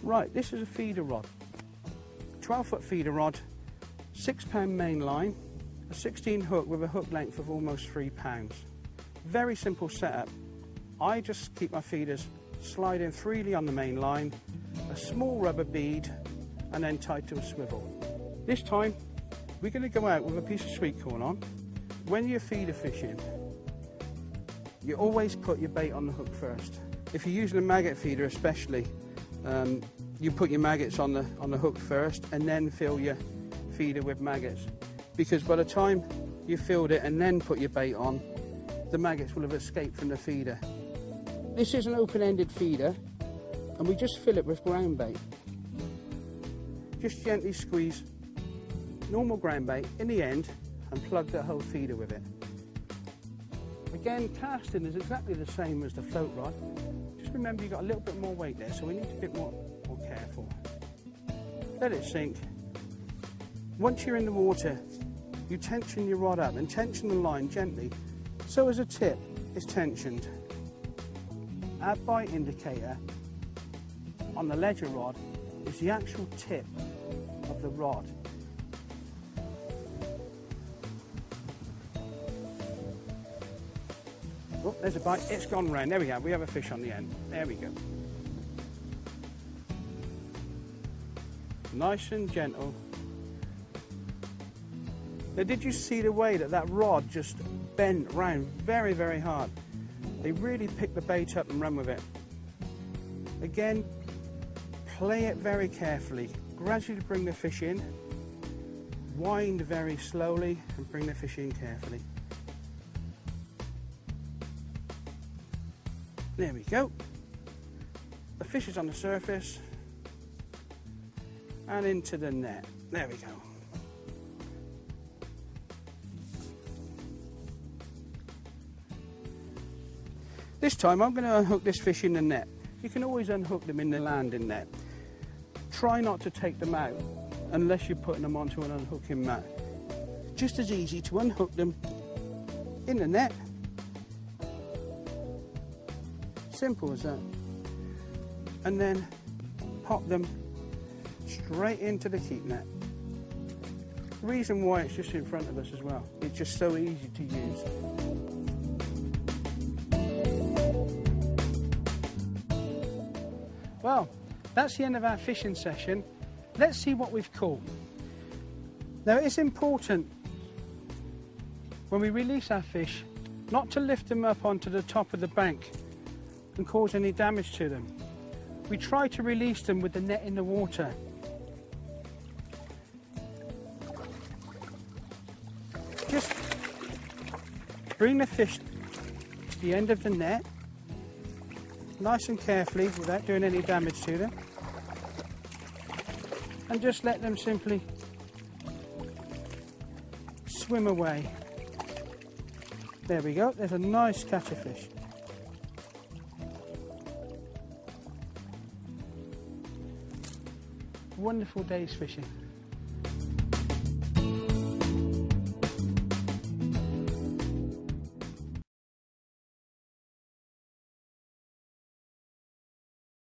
Right, this is a feeder rod. 12-foot feeder rod, £6 main line, a 16 hook with a hook length of almost £3. Very simple setup. I just keep my feeders sliding freely on the main line, a small rubber bead, and then tied to a swivel. This time, we're going to go out with a piece of sweet corn on. When you're feeder fishing, you always put your bait on the hook first. If you're using a maggot feeder especially, you put your maggots on the hook first and then fill your feeder with maggots. Because by the time you filled it and then put your bait on, the maggots will have escaped from the feeder. This is an open-ended feeder and we just fill it with ground bait. Just gently squeeze normal ground bait in the end and plug the whole feeder with it. Again, casting is exactly the same as the float rod. Just remember you've got a little bit more weight there, so we need to be a bit more careful. Let it sink. Once you're in the water, you tension your rod up and tension the line gently, so as a tip is tensioned. Our bite indicator on the ledger rod is the actual tip of the rod. Oh, there's a bite, it's gone round. There we go, we have a fish on the end. There we go. Nice and gentle. Now, did you see the way that rod just bent round very, very hard? They really picked the bait up and run with it. Again, play it very carefully. Gradually bring the fish in. Wind very slowly and bring the fish in carefully. There we go. The fish is on the surface and into the net. There we go. This time I'm going to unhook this fish in the net. You can always unhook them in the landing net. Try not to take them out unless you're putting them onto an unhooking mat. Just as easy to unhook them in the net. Simple as that. And then pop them straight into the keep net. Reason why it's just in front of us as well. It's just so easy to use. Well, that's the end of our fishing session. Let's see what we've caught. Now, it's important when we release our fish not to lift them up onto the top of the bank and cause any damage to them. We try to release them with the net in the water. Just bring the fish to the end of the net, nice and carefully without doing any damage to them, and just let them simply swim away. There we go, there's a nice catch of fish. Wonderful day's fishing.